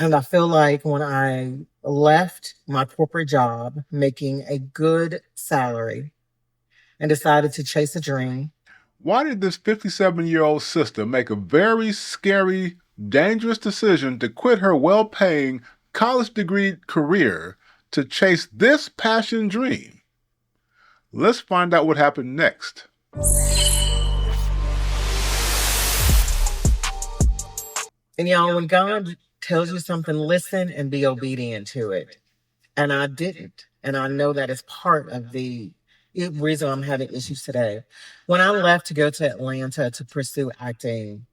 And I feel like when I left my corporate job, making a good salary, and decided to chase a dream. Why did this 57-year-old sister make a very scary, dangerous decision to quit her well paying, college degree career to chase this passion dream? Let's find out what happened next. And y'all, when God tells you something, listen and be obedient to it. And I didn't. And I know that is part of the reason I'm having issues today. When I left to go to Atlanta to pursue acting,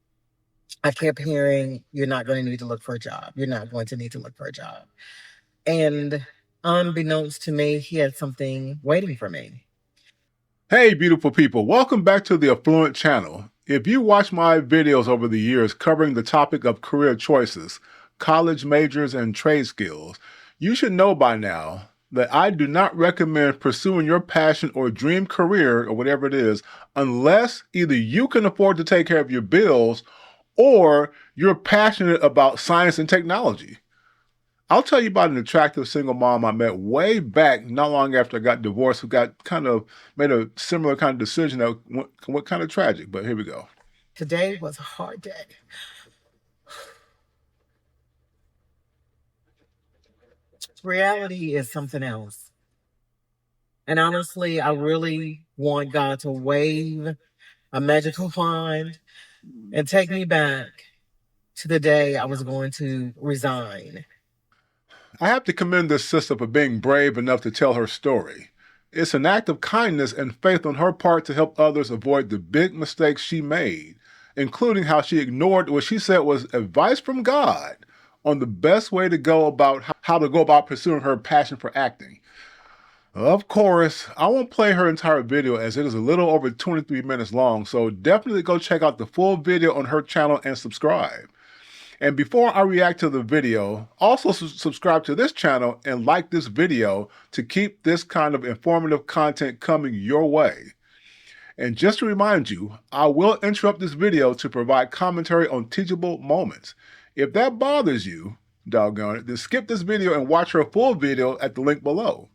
I kept hearing, you're not going to need to look for a job. You're not going to need to look for a job. And unbeknownst to me, he had something waiting for me. Hey, beautiful people, welcome back to the Affluent channel. If you watch my videos over the years covering the topic of career choices, college majors, and trade skills, you should know by now that I do not recommend pursuing your passion or dream career or whatever it is unless either you can afford to take care of your bills or you're passionate about science and technology. I'll tell you about an attractive single mom I met way back, not long after I got divorced, who got kind of made a similar kind of decision that went kind of tragic. But here we go. Today was a hard day. Reality is something else. And honestly, I really want God to wave a magical wand and take me back to the day I was going to resign. I have to commend this sister for being brave enough to tell her story. It's an act of kindness and faith on her part to help others avoid the big mistakes she made, including how she ignored what she said was advice from God on the best way to go about how to go about pursuing her passion for acting. Of course, I won't play her entire video as it is a little over 23 minutes long, so definitely go check out the full video on her channel and subscribe. And before I react to the video, also subscribe to this channel and like this video to keep this kind of informative content coming your way. And just to remind you, I will interrupt this video to provide commentary on teachable moments. If that bothers you, doggone it, then skip this video and watch her full video at the link below.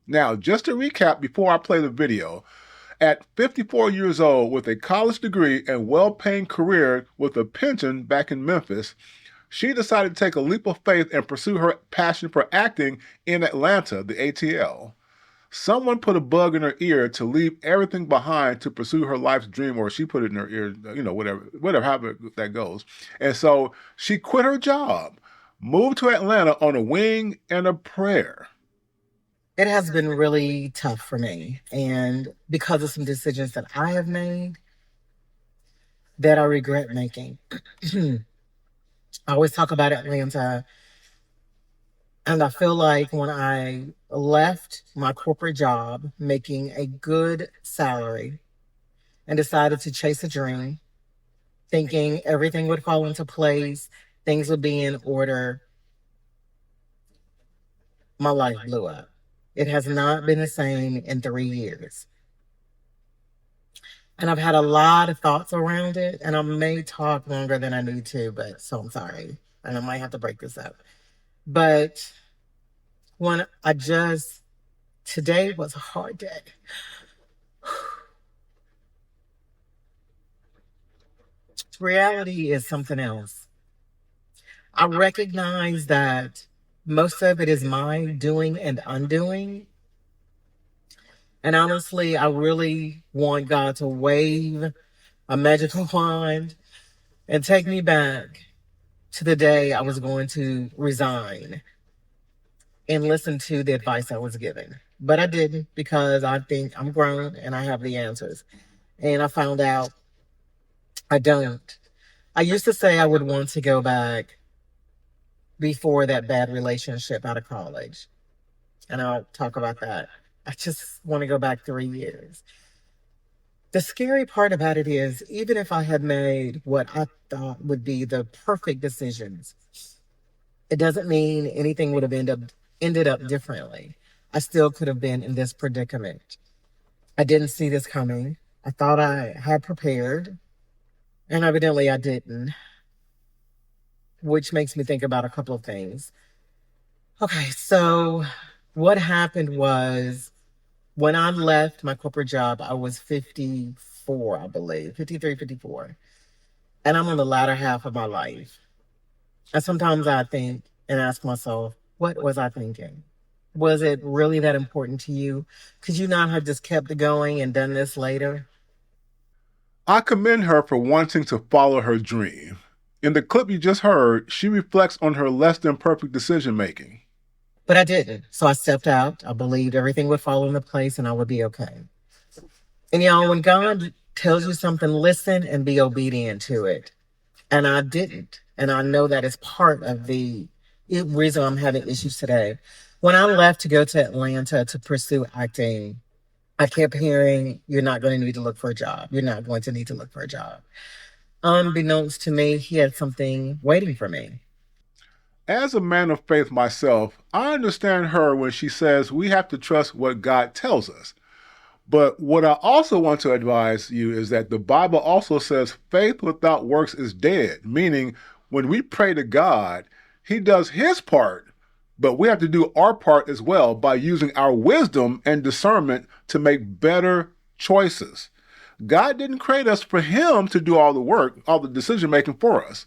Now, just to recap before I play the video, at 54 years old with a college degree and well-paying career with a pension back in Memphis, she decided to take a leap of faith and pursue her passion for acting in Atlanta, the ATL. Someone put a bug in her ear to leave everything behind to pursue her life's dream, or she put it in her ear, whatever, however that goes. And so she quit her job, moved to Atlanta on a wing and a prayer. It has been really tough for me. And because of some decisions that I have made that I regret making. I always talk about Atlanta. And I feel like when I left my corporate job, making a good salary, and decided to chase a dream, thinking everything would fall into place, things would be in order, my life blew up. It has not been the same in 3 years. And I've had a lot of thoughts around it, and I may talk longer than I need to, but so I'm sorry. And I might have to break this up. But when today was a hard day. Reality is something else. I recognize that most of it is my doing and undoing. And honestly, I really want God to wave a magical wand and take me back to the day I was going to resign and listen to the advice I was given. But I didn't, because I think I'm grown and I have the answers. And I found out I don't. I used to say I would want to go back before that bad relationship out of college. And I'll talk about that. I just want to go back 3 years. The scary part about it is, even if I had made what I thought would be the perfect decisions, it doesn't mean anything would have ended up differently. I still could have been in this predicament. I didn't see this coming. I thought I had prepared, and evidently I didn't. which makes me think about a couple of things. Okay, so what happened was when I left my corporate job, I was 54, I believe, 53, 54. And I'm on the latter half of my life. And sometimes I think and ask myself, what was I thinking? Was it really that important to you? Could you not have just kept it going and done this later? I commend her for wanting to follow her dream. In the clip you just heard, she reflects on her less than perfect decision making. But I didn't. So I stepped out. I believed everything would fall into place and I would be okay. And y'all, when God tells you something, listen and be obedient to it. And I didn't. And I know that is part of the reason I'm having issues today. When I left to go to Atlanta to pursue acting, I kept hearing, you're not going to need to look for a job. You're not going to need to look for a job. Unbeknownst to me, he had something waiting for me. As a man of faith myself, I understand her when she says we have to trust what God tells us. But what I also want to advise you is that the Bible also says faith without works is dead, meaning when we pray to God, He does His part, but we have to do our part as well by using our wisdom and discernment to make better choices. God didn't create us for Him to do all the work, all the decision making for us.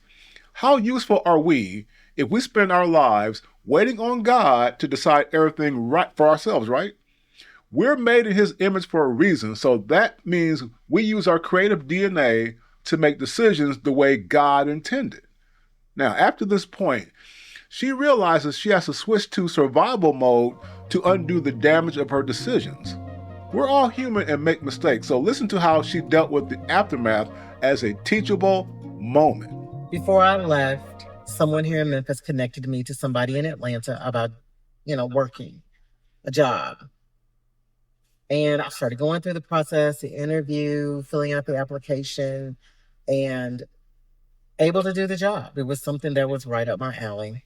How useful are we if we spend our lives waiting on God to decide everything right for ourselves, right? We're made in His image for a reason, so that means we use our creative DNA to make decisions the way God intended. Now, after this point, she realizes she has to switch to survival mode to undo the damage of her decisions. We're all human and make mistakes, so listen to how she dealt with the aftermath as a teachable moment. Before I left, someone here in Memphis connected me to somebody in Atlanta about, working a job. And I started going through the process, the interview, filling out the application, and able to do the job. It was something that was right up my alley.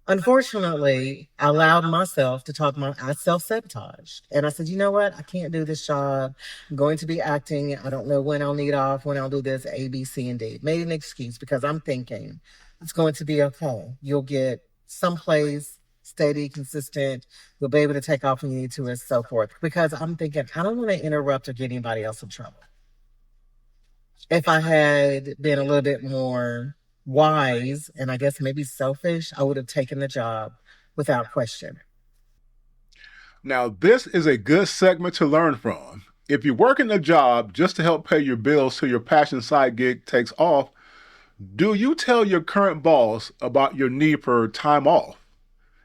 Unfortunately, I allowed myself to I self sabotaged. And I said, you know what? I can't do this job. I'm going to be acting. I don't know when I'll need off, when I'll do this, A, B, C, and D. Made an excuse because I'm thinking it's going to be okay. You'll get someplace steady, consistent. You'll be able to take off when you need to, and so forth. Because I'm thinking, I don't want to interrupt or get anybody else in trouble. If I had been a little bit more wise and I guess maybe selfish, I would have taken the job without question. Now, this is a good segment to learn from. If you're working a job just to help pay your bills till your passion side gig takes off, do you tell your current boss about your need for time off?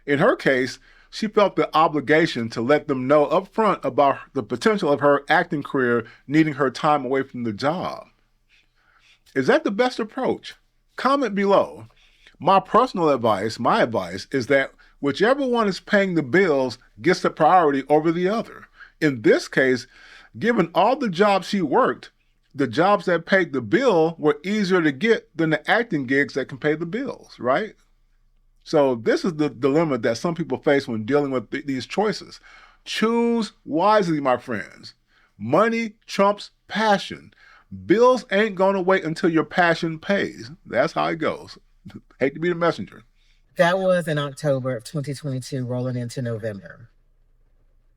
In her case, she felt the obligation to let them know upfront about the potential of her acting career needing her time away from the job. Is that the best approach? Comment below. My advice is that whichever one is paying the bills gets the priority over the other. In this case, given all the jobs she worked, the jobs that paid the bill were easier to get than the acting gigs that can pay the bills, right? So this is the dilemma that some people face when dealing with these choices. Choose wisely, my friends. Money trumps passion. Bills ain't going to wait until your passion pays. That's how it goes. Hate to be the messenger. That was in October of 2022, rolling into November.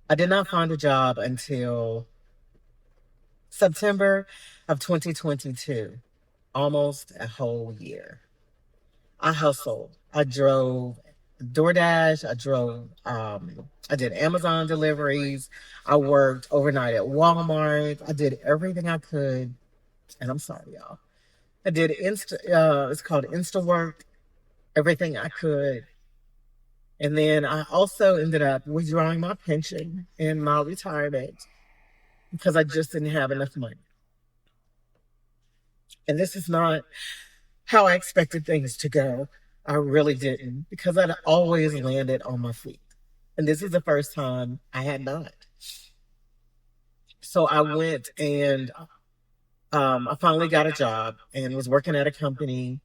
I did not find a job until September of 2022, almost a whole year. I hustled. I drove DoorDash. I did Amazon deliveries. I worked overnight at Walmart. I did everything I could. And I'm sorry, y'all. I did it's called Insta work, everything I could. And then I also ended up withdrawing my pension and my retirement because I just didn't have enough money. And this is not how I expected things to go. I really didn't because I'd always landed on my feet. And this is the first time I had not. So I went and I finally got a job and was working at a company.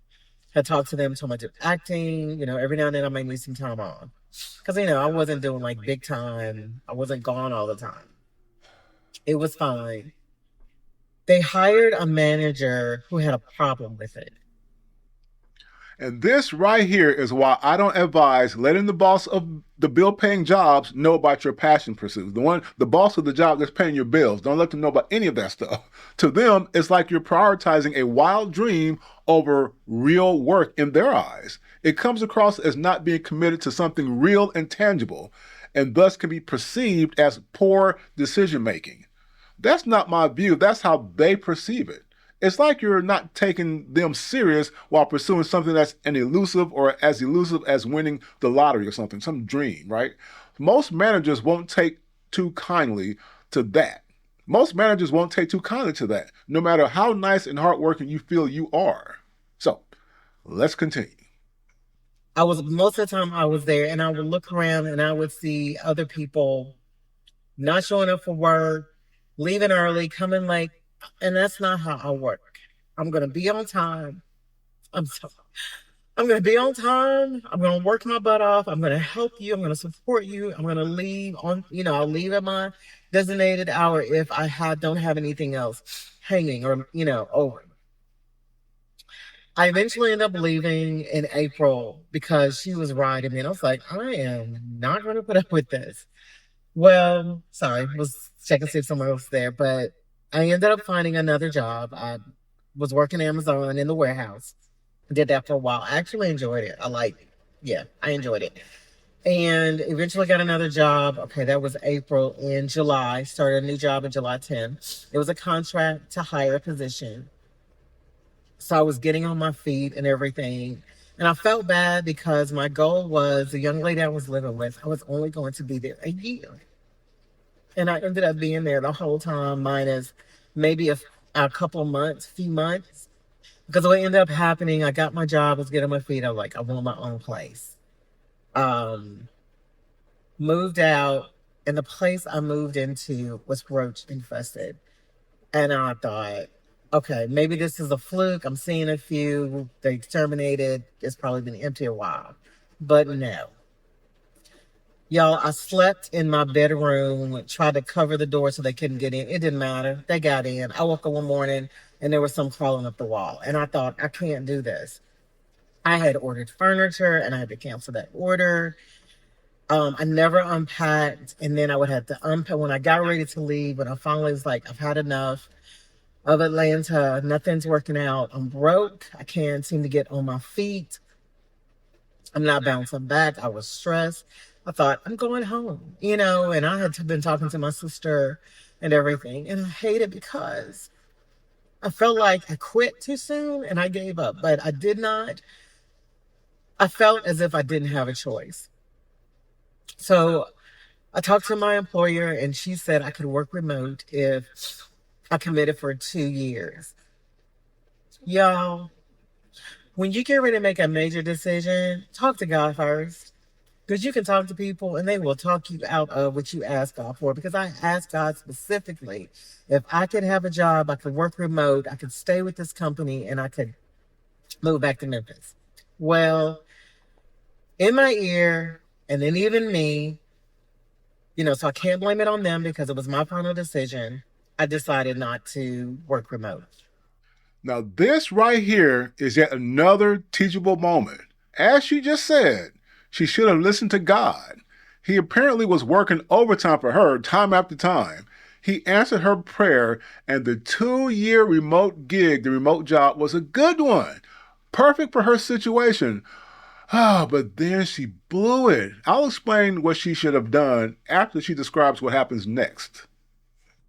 Had talked to them, told them I did acting. Every now and then I might need some time off because I wasn't doing like big time. I wasn't gone all the time. It was fine. They hired a manager who had a problem with it. And this right here is why I don't advise letting the boss of the bill paying jobs know about your passion pursuits. The boss of the job that's paying your bills, don't let them know about any of that stuff. To them, it's like you're prioritizing a wild dream over real work in their eyes. It comes across as not being committed to something real and tangible, and thus can be perceived as poor decision making. That's not my view. That's how they perceive it. It's like you're not taking them serious while pursuing something that's an elusive or as elusive as winning the lottery or something, some dream, right? Most managers won't take too kindly to that. Most managers won't take too kindly to that, no matter how nice and hardworking you feel you are. So, let's continue. I was most of the time I was there and I would look around and I would see other people not showing up for work, leaving early, coming late. And that's not how I work. I'm gonna be on time. I'm so I'm gonna be on time. I'm gonna work my butt off. I'm gonna help you. I'm gonna support you. I'm gonna leave on, I'll leave at my designated hour if don't have anything else hanging or over. I eventually ended up leaving in April because she was riding me, and I was like, I am not gonna put up with this. Well, sorry, was checking to see if someone else was there, but I ended up finding another job. I was working Amazon in the warehouse. Did that for a while. I actually enjoyed it. Yeah, I enjoyed it. And eventually got another job. Okay, that was April. In July, started a new job in July 10th. It was a contract to hire position. So I was getting on my feet and everything. And I felt bad because my goal was the young lady I was living with, I was only going to be there a year. And I ended up being there the whole time, minus maybe a couple months, few months. Because what ended up happening, I got my job, I was getting on my feet. I was like, I want my own place. Um, Moved out, and the place I moved into was roach infested. And I thought, okay, maybe this is a fluke. I'm seeing a few. They exterminated. It's probably been empty a while. But no. Y'all, I slept in my bedroom, tried to cover the door so they couldn't get in. It didn't matter. They got in. I woke up one morning and there was some crawling up the wall. And I thought, I can't do this. I had ordered furniture and I had to cancel that order. I never unpacked. And then I would have to unpack when I got ready to leave. When I finally was like, I've had enough of Atlanta. Nothing's working out. I'm broke. I can't seem to get on my feet. I'm not bouncing back. I was stressed. I thought, I'm going home, and I had been talking to my sister and everything. And I hate it because I felt like I quit too soon and I gave up, but I did not. I felt as if I didn't have a choice. So I talked to my employer and she said I could work remote if I committed for 2 years. Y'all, when you get ready to make a major decision, talk to God first. Because you can talk to people and they will talk you out of what you ask God for. Because I asked God specifically if I could have a job, I could work remote, I could stay with this company, and I could move back to Memphis. Well, in my ear, and then even me, so I can't blame it on them because it was my final decision. I decided not to work remote. Now, this right here is yet another teachable moment. As she just said, she should have listened to God. He apparently was working overtime for her time after time. He answered her prayer, and the 2 year remote gig, the remote job, was a good one. Perfect for her situation. Ah, but then she blew it. I'll explain what she should have done after she describes what happens next.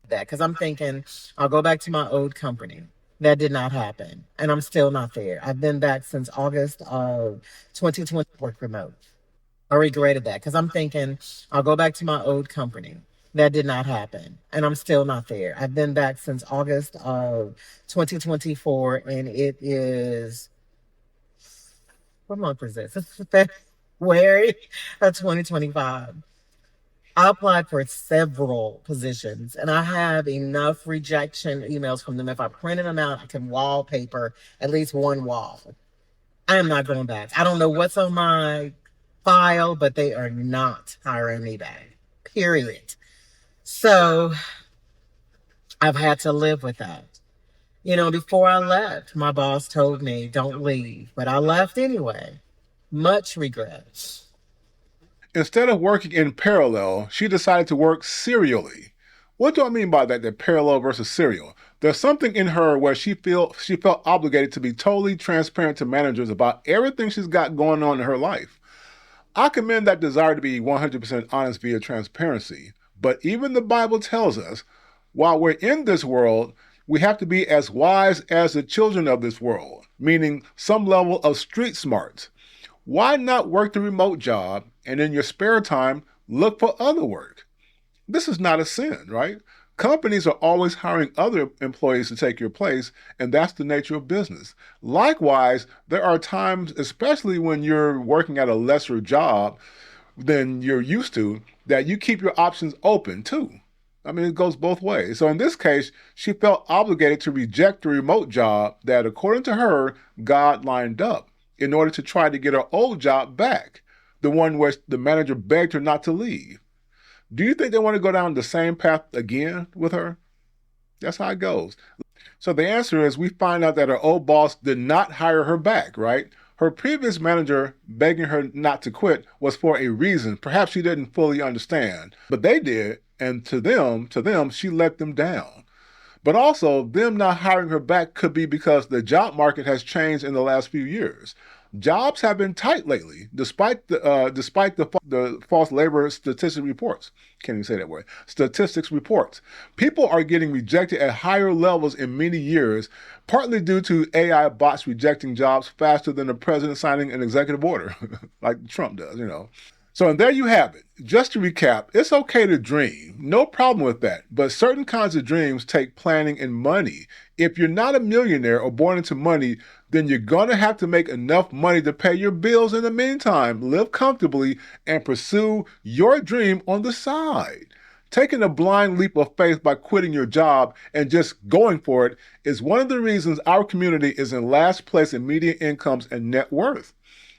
That because I'm thinking I'll go back to my old company. That did not happen. And I'm still not there. I've been back since August of 2020, work remote. I regretted that because I'm thinking I'll go back to my old company. That did not happen. And I'm still not there. I've been back since August of 2024, and it is, what month is this? It's February of 2025. I applied for several positions and I have enough rejection emails from them. If I printed them out, I can wallpaper at least one wall. I am not going back. I don't know what's on my file, but they are not hiring me back. Period. So I've had to live with that. Before I left, my boss told me, don't leave, but I left anyway. Much regret. Instead of working in parallel, she decided to work serially. What do I mean by that? That parallel versus serial. There's something in her where she felt obligated to be totally transparent to managers about everything she's got going on in her life. I commend that desire to be 100% honest via transparency. But even the Bible tells us, while we're in this world, we have to be as wise as the children of this world, meaning some level of street smarts. Why not work the remote job and in your spare time look for other work? This is not a sin, right? Companies are always hiring other employees to take your place, and that's the nature of business. Likewise, there are times, especially when you're working at a lesser job than you're used to, that you keep your options open too. I mean, it goes both ways. So in this case, she felt obligated to reject the remote job that, according to her, God lined up in order to try to get her old job back, the one where the manager begged her not to leave. Do you think they want to go down the same path again with her? That's how it goes. So the answer is we find out that her old boss did not hire her back, right? Her previous manager begging her not to quit was for a reason. Perhaps she didn't fully understand, but they did, and to them, she let them down. But also, them not hiring her back could be because the job market has changed in the last few years. Jobs have been tight lately, despite the false labor statistic reports. Can't even say that word. Statistics reports. People are getting rejected at higher levels in many years, partly due to AI bots rejecting jobs faster than the president signing an executive order, like Trump does. So, and there you have it. Just to recap, it's okay to dream. No problem with that. But certain kinds of dreams take planning and money. If you're not a millionaire or born into money, then you're going to have to make enough money to pay your bills in the meantime, live comfortably, and pursue your dream on the side. Taking a blind leap of faith by quitting your job and just going for it is one of the reasons our community is in last place in median incomes and net worth.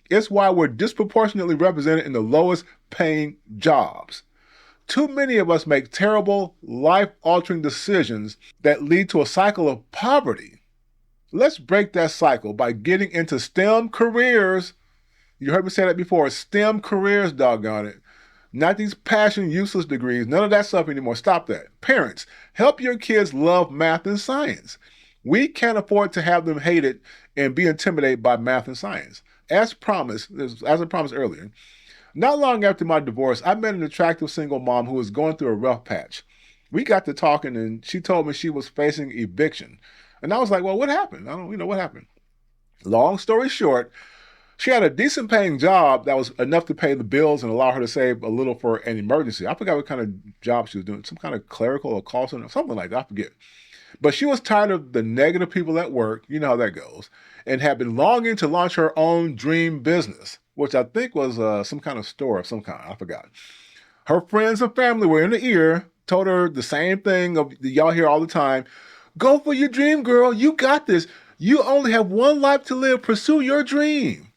It's why we're disproportionately represented in the lowest paying jobs. Too many of us make terrible, life-altering decisions that lead to a cycle of poverty. Let's break that cycle by getting into STEM careers. You heard me say that before. STEM careers, doggone it. Not these passion, useless degrees. None of that stuff anymore. Stop that. Parents, help your kids love math and science. We can't afford to have them hate it and be intimidated by math and science. As I promised earlier, not long after my divorce, I met an attractive single mom who was going through a rough patch. We got to talking and she told me she was facing eviction. And I was like, well, what happened? What happened? Long story short, she had a decent paying job that was enough to pay the bills and allow her to save a little for an emergency. I forgot what kind of job she was doing, some kind of clerical or call center, something like that, I forget. But she was tired of the negative people at work, you know how that goes, and had been longing to launch her own dream business, which I think was some kind of store of some kind. I forgot. Her friends and family were in the ear, told her the same thing that y'all hear all the time. Go for your dream, girl. You got this. You only have one life to live. Pursue your dream.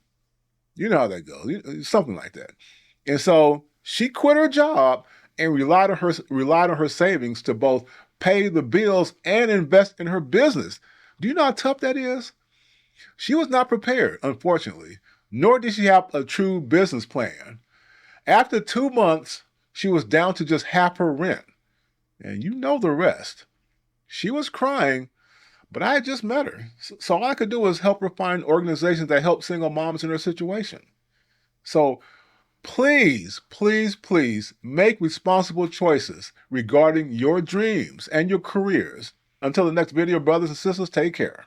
You know how that goes. Something like that. And so she quit her job and relied on her savings to both pay the bills and invest in her business. Do you know how tough that is? She was not prepared, unfortunately, nor did she have a true business plan. After 2 months, she was down to just half her rent. And you know the rest. She was crying, but I had just met her. So all I could do was help her find organizations that help single moms in her situation. So please, please, please make responsible choices regarding your dreams and your careers. Until the next video, brothers and sisters, take care.